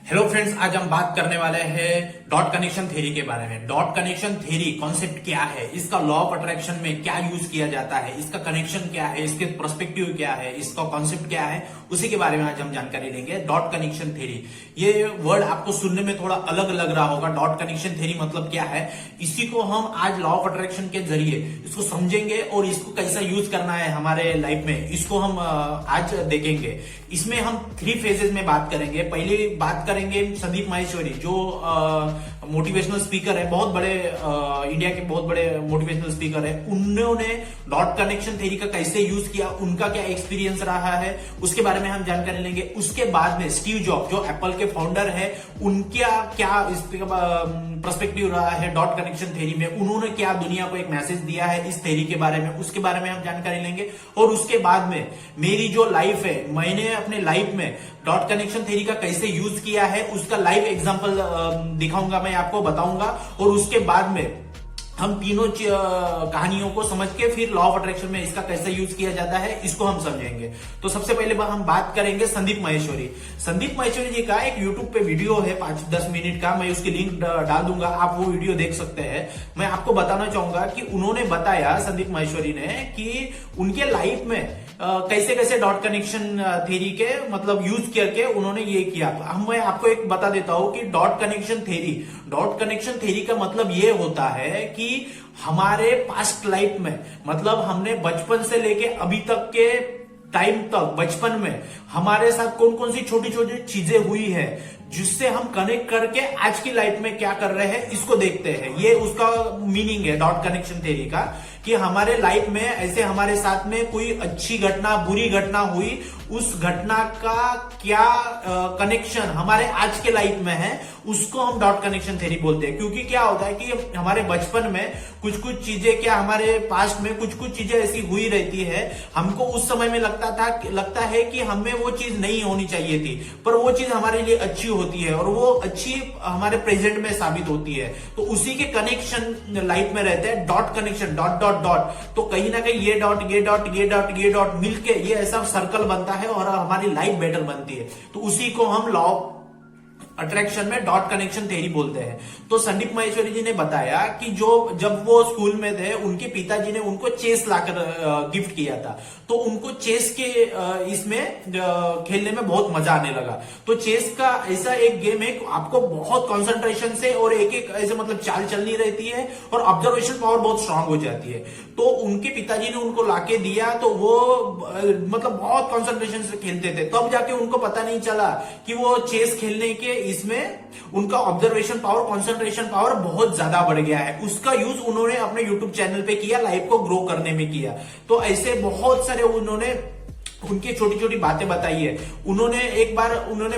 Hello friends, आज हम बात करने वाले हैं डॉट कनेक्शन थ्योरी के बारे में। डॉट कनेक्शन थ्योरी कॉन्सेप्ट क्या है, इसका लॉ ऑफ अट्रैक्शन में क्या यूज किया जाता है, इसका कनेक्शन क्या है, इसके पर्सपेक्टिव क्या है, इसका कॉन्सेप्ट क्या है, उसी के बारे में आज हम जानकारी लेंगे। डॉट कनेक्शन थ्योरी, ये वर्ड आपको सुनने में थोड़ा अलग लग रहा होगा। डॉट कनेक्शन थ्योरी मतलब क्या है, इसी को हम आज लॉ ऑफ अट्रैक्शन के जरिए इसको समझेंगे और इसको कैसा यूज करना है हमारे लाइफ में, इसको हम आज देखेंगे। इसमें हम 3 फेजेस में बात करेंगे। पहले बात करेंगे संदीप माहेश्वरी, जो मोटिवेशनल स्पीकर है, बहुत बड़े इंडिया के बहुत बड़े मोटिवेशनल स्पीकर है। उन्होंने डॉट कनेक्शन थ्योरी का कैसे यूज किया, उनका क्या एक्सपीरियंस रहा है, उसके बारे में हम जानकारी लेंगे। उसके बाद में स्टीव जॉब, जो एप्पल के फाउंडर है, उनका क्या पर्सपेक्टिव रहा है डॉट कनेक्शन थ्योरी में, उन्होंने क्या दुनिया को एक मैसेज दिया है इस थ्योरी के बारे में, उसके बारे में हम जानकारी लेंगे। और उसके बाद में मेरी जो लाइफ है, मैंने अपने लाइफ में डॉट कनेक्शन थ्योरी का कैसे यूज किया है, उसका लाइव एग्जांपल दिखाऊंगा, मैं आपको बताऊंगा। और उसके बाद में हम तीनों कहानियों को समझ के फिर लॉ ऑफ अट्रैक्शन में इसका कैसे यूज किया जाता है, इसको हम समझेंगे। तो सबसे पहले हम बात करेंगे संदीप माहेश्वरी। संदीप माहेश्वरी जी का एक यूट्यूब पे वीडियो है 5-10 मिनट का, मैं उसकी लिंक डाल दूंगा, आप वो वीडियो देख सकते हैं। मैं आपको बताना चाहूंगा कि उन्होंने बताया, संदीप माहेश्वरी ने, कि उनके लाइफ में कैसे कैसे डॉट कनेक्शन थ्योरी के मतलब यूज करके उन्होंने ये किया। हम मैं आपको एक बता देता हूं कि डॉट कनेक्शन थ्योरी का मतलब ये होता है कि हमारे पास्ट लाइफ में, मतलब हमने बचपन से लेके अभी तक के टाइम तक, बचपन में हमारे साथ कौन कौन सी छोटी छोटी चीजें हुई है, जिससे हम कनेक्ट करके आज की लाइफ में क्या कर रहे हैं, इसको देखते हैं। ये उसका मीनिंग है डॉट कनेक्शन थ्योरी का, कि हमारे लाइफ में ऐसे हमारे साथ में कोई अच्छी घटना, बुरी घटना हुई, उस घटना का क्या कनेक्शन हमारे आज के लाइफ में है, उसको हम डॉट कनेक्शन थ्योरी बोलते हैं। क्योंकि क्या होता है कि हमारे बचपन में कुछ कुछ चीजें, क्या हमारे पास्ट में कुछ कुछ चीजें ऐसी हुई रहती है, हमको उस समय में लगता है कि हमें वो चीज नहीं होनी चाहिए थी, पर वो चीज हमारे लिए अच्छी होती है और वो अच्छी हमारे प्रेजेंट में साबित होती है। तो उसी के कनेक्शन लाइफ में रहते हैं, dot connection, dot dot dot. तो कहीं ना कहीं ये डॉट ये डॉट ये डॉट ये डॉट मिलके ये ऐसा सर्कल बनता है और हमारी लाइफ बेटर बनती है। तो उसी को हम लॉ अट्रैक्शन में डॉट कनेक्शन थ्योरी बोलते हैं। तो संदीप माहेश्वरी जी ने बताया कि जब वो स्कूल में थे, उनके पिताजी ने उनको चेस लाकर गिफ्ट किया था। तो उनको चेस के इसमें खेलने में बहुत मजा आने लगा। तो चेस का ऐसा एक गेम है, आपको बहुत कंसंट्रेशन से और एक एक ऐसे मतलब चाल चलनी रहती है और ऑब्जर्वेशन पावर बहुत स्ट्रांग हो जाती है। तो उनके पिताजी ने उनको लाके दिया, तो वो मतलब बहुत कंसंट्रेशन से खेलते थे। तब जाके उनको पता नहीं चला कि वो चेस खेलने के इसमें उनका ऑब्जर्वेशन पावर, कंसंट्रेशन पावर बहुत ज्यादा बढ़ गया है। उसका यूज उन्होंने अपने यूट्यूब चैनल पे किया, लाइफ को ग्रो करने में किया। तो ऐसे बहुत सारे उन्होंने उनकी छोटी छोटी बातें बताई है। उन्होंने एक बार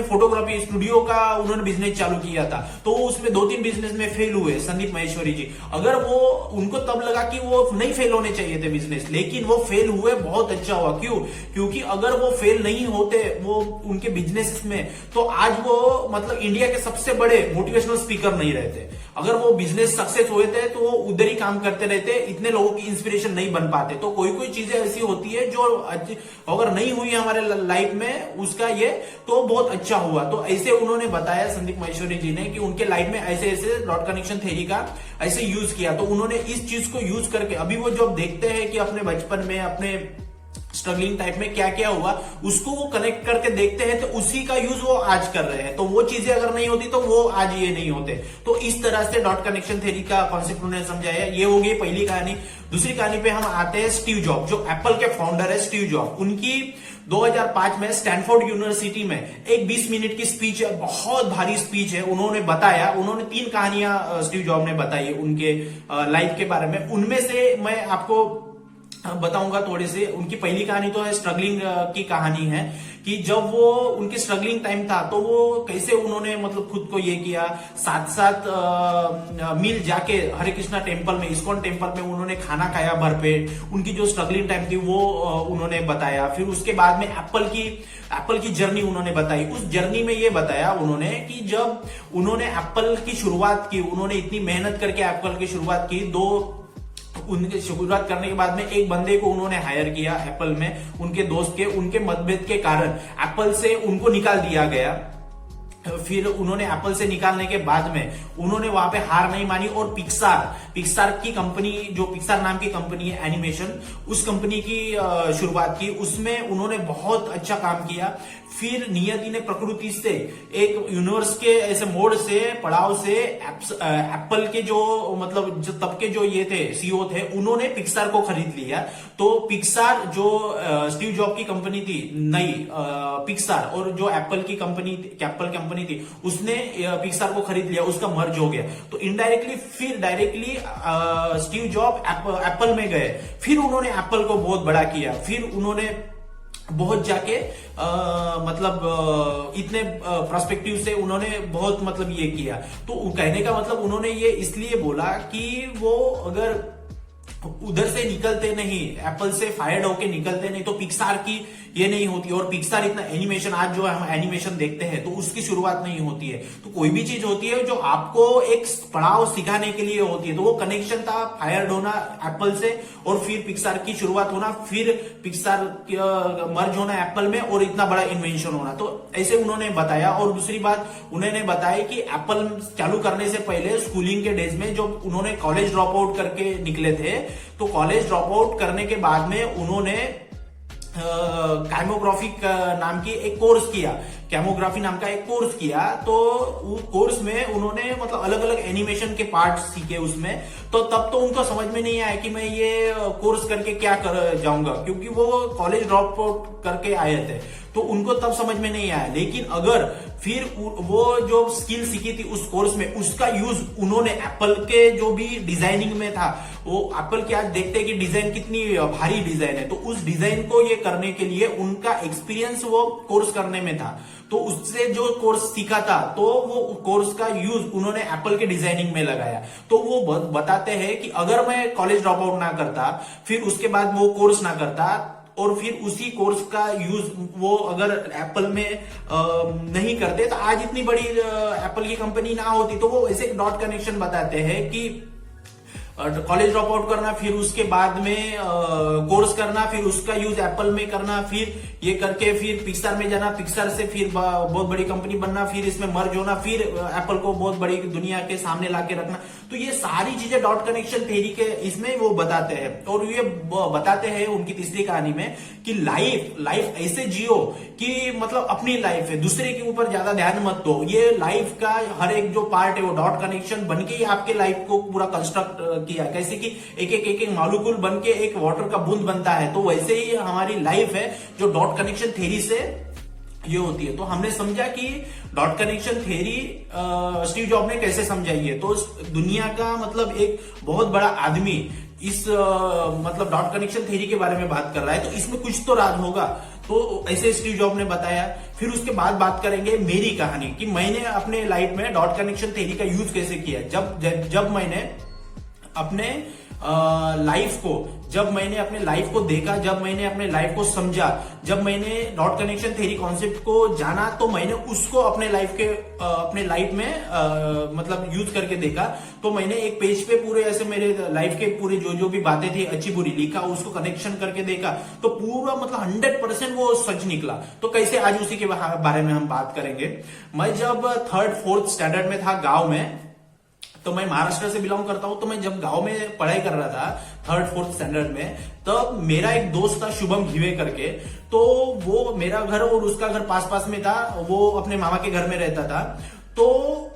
फोटोग्राफी स्टूडियो का उन्होंने बिजनेस चालू किया था, तो उसमें 2-3 बिजनेस में फेल हुए संदीप माहेश्वरी जी। अगर वो उनको तब लगा कि वो नहीं फेल होने चाहिए थे बिजनेस, लेकिन वो फेल हुए, बहुत अच्छा हुआ। क्यों? क्योंकि अगर वो फेल नहीं होते वो उनके बिजनेस में, तो आज वो मतलब इंडिया के सबसे बड़े मोटिवेशनल स्पीकर नहीं रहते। अगर वो बिजनेस सक्सेस हुए थे तो वो उधर ही काम करते रहते, इतने लोगों की इंस्पिरेशन नहीं बन पाते। तो कोई कोई चीजें ऐसी होती है जो अगर नहीं हुई हमारे लाइफ में, उसका ये तो बहुत अच्छा हुआ। तो ऐसे उन्होंने बताया संदीप माहेश्वरी जी ने कि उनके लाइफ में ऐसे ऐसे डॉट कनेक्शन थ्योरी का ऐसे यूज किया। तो उन्होंने इस चीज को यूज करके अभी वो जो देखते हैं कि अपने बचपन में, अपने स्ट्रगलिंग टाइप में क्या क्या हुआ, उसको वो कनेक्ट करके देखते हैं, तो उसी का यूज वो आज कर रहे हैं। तो वो चीजें अगर नहीं होती तो वो आज ये नहीं होते। तो इस तरह से डॉट कनेक्शन थ्योरी का कॉन्सेप्ट उन्होंने समझाया। ये हो गई पहली कहानी। दूसरी कहानी पे हम आते हैं स्टीव जॉब, जो एप्पल के फाउंडर है स्टीव जॉब। उनकी 2005 में स्टैनफोर्ड यूनिवर्सिटी में एक 20 मिनट की स्पीच है, बहुत भारी स्पीच है। उन्होंने बताया, उन्होंने 3 कहानियां स्टीव जॉब ने बताई उनके लाइफ के बारे में। उनमें से मैं आपको बताऊंगा थोड़ी सी। उनकी पहली कहानी तो है स्ट्रगलिंग की कहानी है, कि जब वो उनकी स्ट्रगलिंग टाइम था तो वो कैसे उन्होंने मतलब खुद को ये किया। 7-7 मील जाके हरे कृष्णा टेम्पल में, इस्कॉन टेम्पल में उन्होंने खाना खाया भरपेट। उनकी जो स्ट्रगलिंग टाइम थी वो उन्होंने बताया। फिर उसके बाद में एप्पल की जर्नी उन्होंने बताई। उस जर्नी में ये बताया उन्होंने कि जब उन्होंने एप्पल की शुरुआत की, उन्होंने इतनी मेहनत करके एप्पल की शुरुआत की। उनकी शुरुआत करने के बाद में एक बंदे को उन्होंने हायर किया एप्पल में, उनके दोस्त के, उनके मतभेद के कारण एप्पल से उनको निकाल दिया गया। फिर उन्होंने एप्पल से निकालने के बाद में उन्होंने वहां पे हार नहीं मानी और पिक्सार की कंपनी, जो पिक्सार नाम की कंपनी है एनिमेशन, उस कंपनी की शुरुआत की। उसमें उन्होंने बहुत अच्छा काम किया। फिर नियति ने प्रकृति से एक यूनिवर्स के ऐसे मोड से पड़ाव से एप्पल के जो मतलब जो तब के जो ये थे सीईओ थे, उन्होंने पिक्सार को खरीद लिया। तो पिक्सार जो स्टीव जॉब की कंपनी थी नई पिक्सार, और जो एप्पल कंपनी थी उसने पिक्सार को खरीद लिया, उसका मर्ज हो गया। तो इनडायरेक्टली फिर डायरेक्टली स्टीव जॉब एप्पल में गए। फिर उन्होंने एप्पल को बहुत बड़ा किया। फिर उन्होंने बहुत जाके इतने पर्सपेक्टिव से उन्होंने बहुत मतलब ये किया। तो कहने का मतलब उन्होंने ये इसलिए बोला कि वो अगर उधर से निकलते नहीं, एप्पल से फायर्ड होके निकलते नहीं, तो पिक्सार की ये नहीं होती। और पिक्सार इतना एनिमेशन, आज जो हम एनिमेशन देखते हैं तो उसकी शुरुआत नहीं होती है। तो कोई भी चीज होती है जो आपको एक पड़ाव सिखाने के लिए होती है। तो वो कनेक्शन था, फायर्ड होना एप्पल से और फिर पिक्सार की शुरुआत होना, फिर पिक्सार मर्ज होना एप्पल में और इतना बड़ा इन्वेंशन होना। तो ऐसे उन्होंने बताया। और दूसरी बात उन्होंने बताया कि एप्पल चालू करने से पहले स्कूलिंग के डेज में जब उन्होंने कॉलेज ड्रॉप आउट करके निकले थे, तो कॉलेज ड्रॉप आउट करने के बाद में उन्होंने कैमोग्राफी नाम की एक कोर्स किया, कैमोग्राफी नाम का एक कोर्स किया। तो उस कोर्स में उन्होंने मतलब अलग अलग एनिमेशन के पार्ट सीखे उसमें। तो तब तो उनको समझ में नहीं आया कि मैं ये कोर्स करके क्या कर जाऊंगा, क्योंकि वो कॉलेज ड्रॉप आउट करके आए थे। तो उनको तब समझ में नहीं आया। लेकिन अगर फिर वो जो स्किल सीखी थी उस कोर्स में, उसका यूज उन्होंने एप्पल के जो भी डिजाइनिंग में था, वो एप्पल की आज देखते हैं कि डिजाइन कितनी भारी डिजाइन है, तो उस डिजाइन को ये करने के लिए उनका एक्सपीरियंस वो कोर्स करने में था। तो उससे जो कोर्स सीखा था, तो वो कोर्स का यूज उन्होंने एप्पल के डिजाइनिंग में लगाया। तो वो बताते हैं कि अगर मैं कॉलेज ड्रॉप आउट ना करता, फिर उसके बाद वो कोर्स ना करता, और फिर उसी कोर्स का यूज वो अगर एप्पल में नहीं करते, तो आज इतनी बड़ी एप्पल की कंपनी ना होती। तो वो ऐसे डॉट कनेक्शन बताते हैं कि कॉलेज ड्रॉप आउट करना, फिर उसके बाद में कोर्स करना, फिर उसका यूज एप्पल में करना, फिर ये करके फिर पिक्सार में जाना, पिक्सार से फिर बहुत बड़ी कंपनी बनना, फिर इसमें मर्ज होना, फिर एप्पल को बहुत बड़ी दुनिया के सामने लाके रखना। तो ये सारी चीजें डॉट कनेक्शन थ्योरी के इसमें वो बताते हैं। और ये बताते हैं उनकी तीसरी कहानी में कि लाइफ ऐसे जियो कि मतलब अपनी लाइफ है, दूसरे के ऊपर ज्यादा ध्यान मत दो। ये लाइफ का हर एक जो पार्ट है वो डॉट कनेक्शन बन के ही आपके लाइफ को पूरा कंस्ट्रक्ट किया। कैसे कि एक एक मॉलिक्यूल बन के एक वाटर का बूंद बनता है, तो वैसे ही हमारी लाइफ है जो डॉट कनेक्शन थ्योरी से ये होती है। तो हमने समझा कि dot connection theory Steve job ने कैसे समझाई है। तो दुनिया का मतलब एक बहुत बड़ा आदमी इस मतलब डॉट कनेक्शन थ्योरी के बारे में बात कर रहा है, तो इसमें कुछ तो राज होगा। तो ऐसे स्टीव जॉब ने बताया। फिर उसके बाद बात करेंगे मेरी कहानी कि मैंने अपने लाइफ में डॉट कनेक्शन थ्योरी का यूज कैसे किया। जब मैंने अपने लाइफ को देखा, जब मैंने अपने लाइफ को समझा, जब मैंने डॉट कनेक्शन थ्योरी कॉन्सेप्ट को जाना, तो मैंने उसको अपने लाइफ में मतलब यूज करके देखा। तो मैंने एक पेज पे पूरे ऐसे मेरे लाइफ के पूरे जो भी बातें थी अच्छी बुरी लिखा, उसको कनेक्शन करके देखा, तो पूरा मतलब 100% वो सच निकला। तो कैसे, आज उसी के बारे में हम बात करेंगे। मैं जब 3rd 4th स्टैंडर्ड में था गांव में, तो मैं महाराष्ट्र से बिलोंग करता हूं, तो मैं जब गांव में पढ़ाई कर रहा था 3rd 4th स्टैंडर्ड में, तब मेरा एक दोस्त था शुभम घिवे करके। तो वो मेरा घर और उसका घर पास में था, वो अपने मामा के घर में रहता था। तो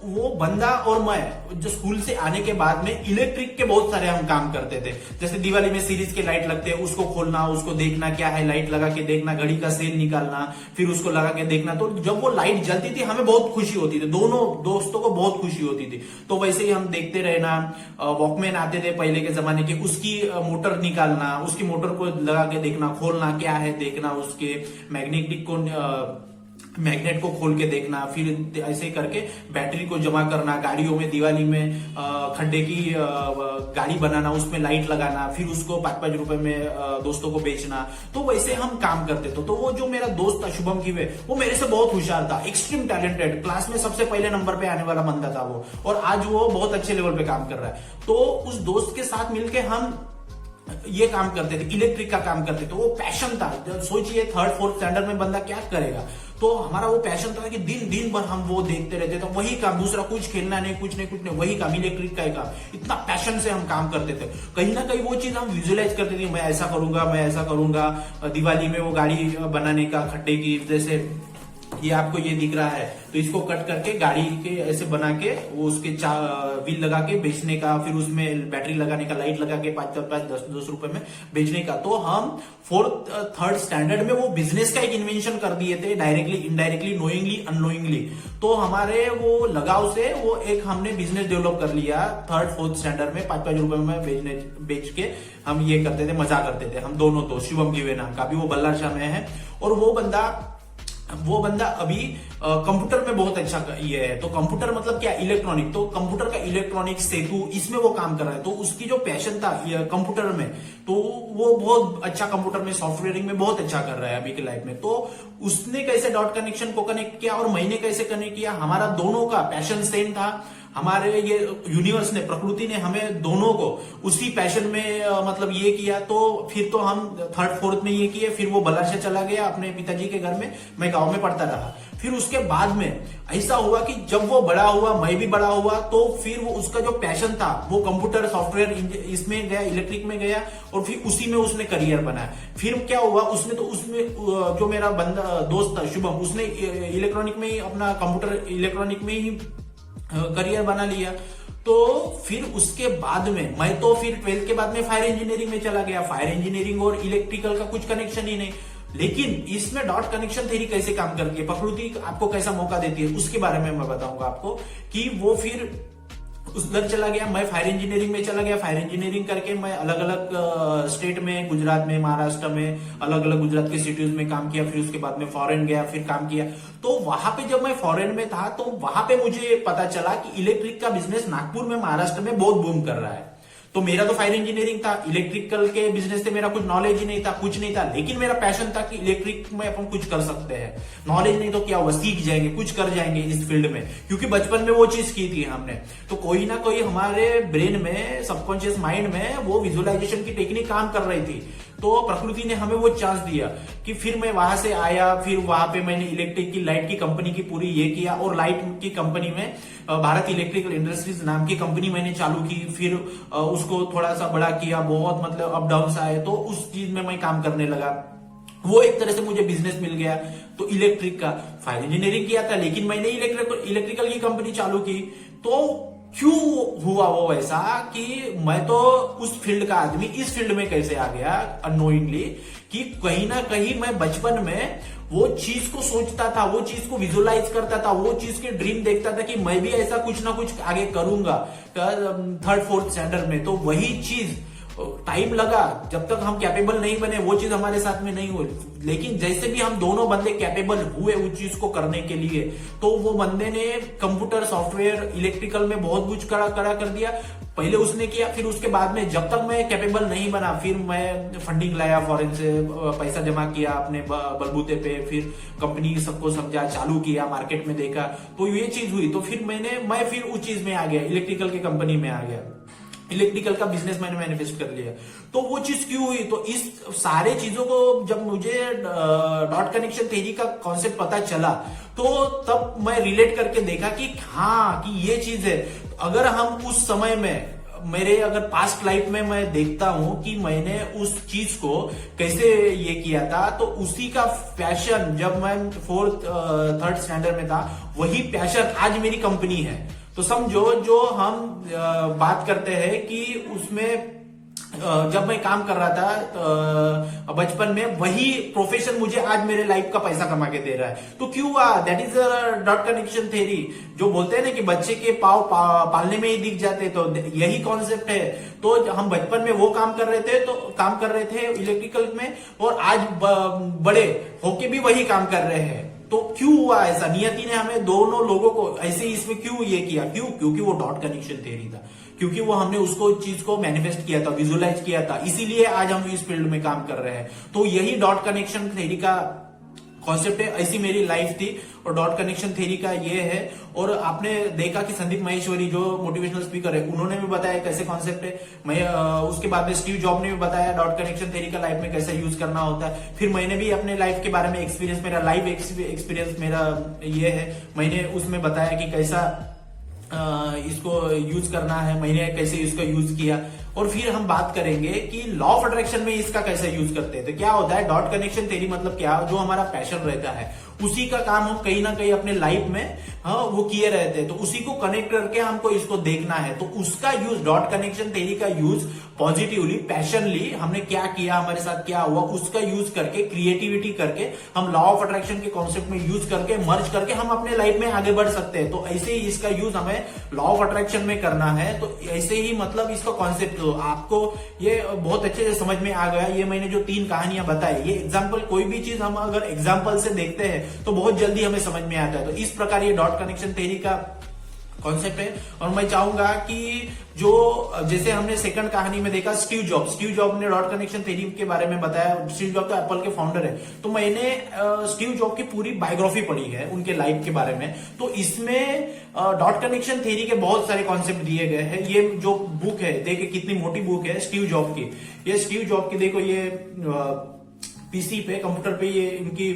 वो बंदा और मैं जो स्कूल से आने के बाद में इलेक्ट्रिक के बहुत सारे हम काम करते थे। जैसे दिवाली में सीरीज के लाइट लगते हैं, उसको खोलना, उसको देखना क्या है, लाइट लगा के देखना, घड़ी का सेल निकालना, फिर उसको लगा के देखना। तो जब वो लाइट जलती थी हमें बहुत खुशी होती थी, दोनों दोस्तों को बहुत खुशी होती थी। तो वैसे ही हम देखते रहना। वॉकमैन आते थे पहले के जमाने के, उसकी मोटर निकालना, उसकी मोटर को लगा के देखना, खोलना क्या है देखना, उसके मैग्नेट को खोल के देखना, फिर ऐसे करके बैटरी को जमा करना, गाड़ियों में दिवाली में खड्डे की गाड़ी बनाना, उसमें लाइट लगाना, फिर उसको 5-5 रुपए में दोस्तों को बेचना। तो वैसे हम काम करते थे। तो वो जो मेरा दोस्त था शुभम घिवे, वो मेरे से बहुत होशियार था, एक्सट्रीम टैलेंटेड, क्लास में सबसे पहले नंबर पे आने वाला बंदा था वो, और आज वो बहुत अच्छे लेवल पे काम कर रहा है। तो उस दोस्त के साथ मिलके हम ये काम करते थे, इलेक्ट्रिक का काम करते थे। वो पैशन था। सोचिए 3rd 4th स्टैंडर्ड में बंदा क्या करेगा। तो हमारा वो पैशन था कि दिन दिन भर हम वो देखते रहते थे, वही काम, दूसरा कुछ खेलना नहीं, कुछ नहीं, वही काम, इलेक्ट्रिक का ही काम। इतना पैशन से हम काम करते थे। कहीं ना कहीं वो चीज हम विजुअलाइज करते थे, मैं ऐसा करूंगा, मैं ऐसा करूंगा। दिवाली में वो गाड़ी बनाने का, खड्डे की, जैसे ये आपको ये दिख रहा है, तो इसको कट करके गाड़ी के ऐसे बना के वो उसके व्हील लगा के बेचने का, फिर उसमें बैटरी लगाने का, लाइट लगा के 5-10 रुपए में बेचने का। तो हम 4th 3rd स्टैंडर्ड में वो बिजनेस का एक इन्वेंशन कर दिए थे, डायरेक्टली, इनडायरेक्टली, नोइंगली, अननोइंगली। तो हमारे वो लगाव से वो एक हमने बिजनेस डेवलप कर लिया 3rd 4th स्टैंडर्ड में, 5-5 रुपए में बेच के हम ये करते थे, मजा करते थे हम दोनों। तो शिवम गिवे नाम का, अभी वो बल्लाशाह में है। और वो बंदा अभी कंप्यूटर में बहुत अच्छा ये है। तो कंप्यूटर मतलब क्या, इलेक्ट्रॉनिक, तो कंप्यूटर का इलेक्ट्रॉनिक सेतु, इसमें वो काम कर रहा है। तो उसकी जो पैशन था कंप्यूटर में, तो वो बहुत अच्छा कंप्यूटर में, सॉफ्टवेयरिंग में बहुत अच्छा कर रहा है अभी की लाइफ में। तो उसने कैसे डॉट कनेक्शन को कनेक्ट किया और मैंने कैसे कनेक्ट किया, हमारा दोनों का पैशन सेम था। हमारे ये यूनिवर्स ने, प्रकृति ने हमें दोनों को उसी पैशन में मतलब ये किया। तो फिर तो हम 3rd 4th में ये किए। फिर वो बल्लाशाह चला गया अपने पिताजी के घर में, मैं गांव में पढ़ता रहा। फिर उसके बाद में ऐसा हुआ कि जब वो बड़ा हुआ, मैं भी बड़ा हुआ, तो फिर वो उसका जो पैशन था वो कंप्यूटर सॉफ्टवेयर इसमें गया, इलेक्ट्रिक में गया, और फिर उसी में उसने करियर बनाया। फिर क्या हुआ, उसने तो उसमें जो मेरा बंदा दोस्त था शुभम, उसने इलेक्ट्रॉनिक में ही अपना कंप्यूटर इलेक्ट्रॉनिक में ही करियर बना लिया। तो फिर उसके बाद में मैं तो फिर 12th के बाद में फायर इंजीनियरिंग में चला गया। फायर इंजीनियरिंग और इलेक्ट्रिकल का कुछ कनेक्शन ही नहीं। लेकिन इसमें डॉट कनेक्शन थ्योरी कैसे काम करती है, प्रकृति आपको कैसा मौका देती है, उसके बारे में मैं बताऊंगा आपको। कि वो फिर उधर चला गया, मैं फायर इंजीनियरिंग में चला गया। फायर इंजीनियरिंग करके मैं अलग अलग स्टेट में, गुजरात में, महाराष्ट्र में, अलग अलग गुजरात के सिटीज में काम किया। फिर उसके बाद में फॉरेन गया, फिर काम किया। तो वहां पे जब मैं फॉरेन में था, तो वहां पे मुझे पता चला कि इलेक्ट्रिक का बिजनेस नागपुर में, महाराष्ट्र में बहुत बूम कर रहा है। तो मेरा तो फायर इंजीनियरिंग था, इलेक्ट्रिकल के बिजनेस से मेरा कुछ नॉलेज ही नहीं था, कुछ नहीं था। लेकिन मेरा पैशन था कि इलेक्ट्रिक में अपन कुछ कर सकते हैं। नॉलेज नहीं तो क्या हुआ, सीख जाएंगे, कुछ कर जाएंगे इस फील्ड में, क्योंकि बचपन में वो चीज की थी हमने। तो कोई ना कोई हमारे ब्रेन में, सबकॉन्शियस माइंड में वो विजुअलाइजेशन की टेक्निक काम कर रही थी। तो प्रकृति ने हमें वो चांस दिया कि फिर मैं वहां से आया। फिर वहां पे मैंने इलेक्ट्रिक की, लाइट की कंपनी की पूरी ये किया। और लाइट की कंपनी में भारत इलेक्ट्रिकल इंडस्ट्रीज नाम की कंपनी मैंने चालू की। फिर उसको थोड़ा सा बड़ा किया, बहुत मतलब अप डाउन आए, तो उस चीज में मैं काम करने लगा। वो एक तरह से मुझे बिजनेस मिल गया। तो इलेक्ट्रिक का, फायर इंजीनियरिंग किया था, लेकिन मैंने इलेक्ट्रिकल की कंपनी चालू की। तो क्यों हुआ वो ऐसा कि मैं तो उस फील्ड का आदमी इस फील्ड में कैसे आ गया अननोइंगली, कि कहीं ना कहीं मैं बचपन में वो चीज को सोचता था, वो चीज को विजुअलाइज करता था, वो चीज के ड्रीम देखता था कि मैं भी ऐसा कुछ ना कुछ आगे करूंगा 3rd 4th स्टैंडर्ड में। तो वही चीज टाइम लगा, जब तक हम कैपेबल नहीं बने वो चीज हमारे साथ में नहीं हुई। लेकिन जैसे भी हम दोनों बंदे कैपेबल हुए उस चीज को करने के लिए, तो वो बंदे ने कंप्यूटर, सॉफ्टवेयर, इलेक्ट्रिकल में बहुत कुछ कड़ा कर दिया। पहले उसने किया, फिर उसके बाद में जब तक मैं कैपेबल नहीं बना, फिर मैं फंडिंग लाया फॉरेन से, पैसा जमा किया अपने बलबूते पे। फिर कंपनी सबको समझा, चालू किया, मार्केट में देखा, तो ये चीज हुई। तो फिर मैं फिर उस चीज में आ गया, इलेक्ट्रिकल की कंपनी में आ गया, इलेक्ट्रिकल का बिजनेस मैंने मैनिफेस्ट कर लिया। तो वो चीज क्यों हुई, तो इस सारे चीजों को जब मुझे डॉट कनेक्शन थ्योरी का कॉन्सेप्ट पता चला, तो तब मैं रिलेट करके देखा कि हाँ, कि ये चीज है। अगर हम उस समय में, मेरे अगर पास्ट लाइफ में मैं देखता हूं कि मैंने उस चीज को कैसे ये किया था, तो उसी का पैशन जब मैं 4th 3rd स्टैंडर्ड में था, वही पैशन आज मेरी कंपनी है। तो समझो, जो हम बात करते हैं कि उसमें जब मैं काम कर रहा था बचपन में, वही प्रोफेशन मुझे आज मेरे लाइफ का पैसा कमा के दे रहा है। तो क्यों हुआ, that is dot connection theory. जो बोलते हैं ना कि बच्चे के पाव पालने में ही दिख जाते, तो यही कॉन्सेप्ट है। तो हम बचपन में वो काम कर रहे थे इलेक्ट्रिकल में, और आज बड़े होके भी वही काम कर रहे हैं। तो क्यों हुआ ऐसा, नियति ने हमें दोनों लोगों को ऐसे इसमें क्यों ये किया, क्योंकि वो डॉट कनेक्शन थ्योरी था, क्योंकि वो हमने उसको चीज को मैनिफेस्ट किया था, विजुअलाइज किया था, इसीलिए आज हम इस फील्ड में काम कर रहे हैं। तो यही डॉट कनेक्शन थ्योरी का कॉन्सेप्ट है, ऐसी मेरी लाइफ थी और डॉट कनेक्शन थ्योरी का ये है। और आपने देखा कि संदीप माहेश्वरी जो मोटिवेशनल स्पीकर है उन्होंने भी बताया कैसे कॉन्सेप्ट है। मैं उसके बाद में स्टीव जॉब ने भी बताया डॉट कनेक्शन थ्योरी का लाइफ में कैसे यूज करना होता है। फिर मैंने भी अपने लाइफ के बारे में एक्सपीरियंस, मेरा लाइव एक्सपीरियंस मेरा ये है, मैंने उसमें बताया कि कैसा इसको यूज करना है, मैंने कैसे इसका यूज किया। और फिर हम बात करेंगे कि लॉ ऑफ अट्रैक्शन में इसका कैसे यूज करते हैं। तो क्या होता है डॉट कनेक्शन थ्योरी मतलब क्या, जो हमारा पैशन रहता है उसी का काम हम कहीं ना कहीं अपने लाइफ में वो किए रहते हैं, तो उसी को कनेक्ट करके हमको इसको देखना है। तो उसका यूज, डॉट कनेक्शन थ्योरी का यूज पॉजिटिवली, पैशनली हमने क्या किया, हमारे साथ क्या हुआ, उसका यूज करके, क्रिएटिविटी करके हम लॉ ऑफ अट्रैक्शन के कॉन्सेप्ट में यूज करके, मर्ज करके हम अपने लाइफ में आगे बढ़ सकते हैं। तो ऐसे ही इसका यूज हमें लॉ ऑफ अट्रैक्शन में करना है। तो ऐसे ही मतलब इसका कॉन्सेप्ट आपको ये बहुत अच्छे से समझ में आ गया। ये मैंने जो 3 कहानियां बताई, ये एग्जाम्पल, कोई भी चीज हम अगर एग्जाम्पल से देखते हैं तो बहुत जल्दी हमें समझ में आता है। तो इस प्रकार ये डॉट कनेक्शन थ्योरी का कॉन्सेप्ट है। और मैं चाहूंगा कि जो जैसे हमने सेकंड कहानी में देखा स्टीव जॉब ने डॉट कनेक्शन थ्योरी के बारे में बताया। स्टीव जॉब तो एप्पल के फाउंडर है, तो मैंने स्टीव जॉब की पूरी बायोग्राफी पढ़ी है उनके लाइफ के बारे में। तो इसमें डॉट कनेक्शन थ्योरी के बहुत सारे कॉन्सेप्ट दिए गए हैं। ये जो बुक है, देखिए कितनी मोटी बुक है स्टीव जॉब की। ये स्टीव जॉब की देखो, ये पीसी पे, कंप्यूटर पे ये इनकी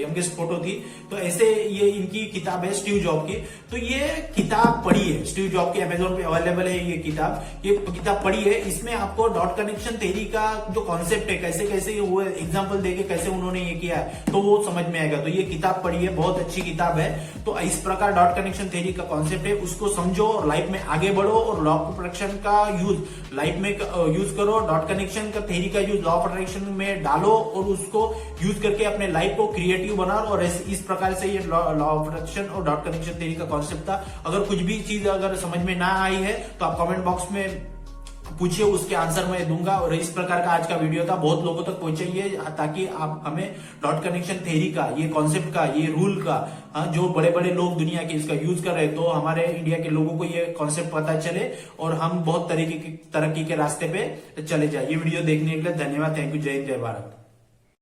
यंगेस्ट फोटो थी। तो ऐसे ये इनकी किताब है स्टीव जॉब की। तो ये किताब पढ़ी है स्टीव जॉब की, अमेजोन पे अवेलेबल है ये किताब पढ़ी है। इसमें आपको डॉट कनेक्शन थ्योरी का जो कॉन्सेप्ट है, कैसे कैसे वो एग्जांपल देके कैसे उन्होंने ये किया है, तो वो समझ में आएगा। तो ये किताब पढ़ी है, बहुत अच्छी किताब है। तो इस प्रकार डॉट कनेक्शन थ्योरी का कॉन्सेप्ट है, उसको समझो और लाइफ में आगे बढ़ो और लॉ ऑफ अट्रैक्शन का यूज लाइफ में यूज करो। डॉट कनेक्शन का थ्योरी का यूज लॉ ऑफ अट्रैक्शन में डालो और उसको यूज करके अपने लाइफ को क्रिएटिव बनाओ। और इस प्रकार से ये लॉ ऑफ अट्रैक्शन और डॉट कनेक्शन थ्योरी का कॉन्सेप्ट था। अगर कुछ भी चीज अगर समझ में ना आई है तो आप कमेंट बॉक्स में पूछिए, उसके आंसर मैं दूंगा। और इस प्रकार का आज का वीडियो था, बहुत लोगों तक पहुंचाइए ताकि आप हमें डॉट कनेक्शन थ्योरी का, ये कॉन्सेप्ट का, ये रूल का, जो बड़े बड़े लोग दुनिया के इसका यूज कर रहे हैं, तो हमारे इंडिया के लोगों को ये कॉन्सेप्ट पता चले और हम बहुत तरक्की के रास्ते पे चले जाए। ये वीडियो देखने के लिए धन्यवाद। Thank you. जय हिंद, जय भारत।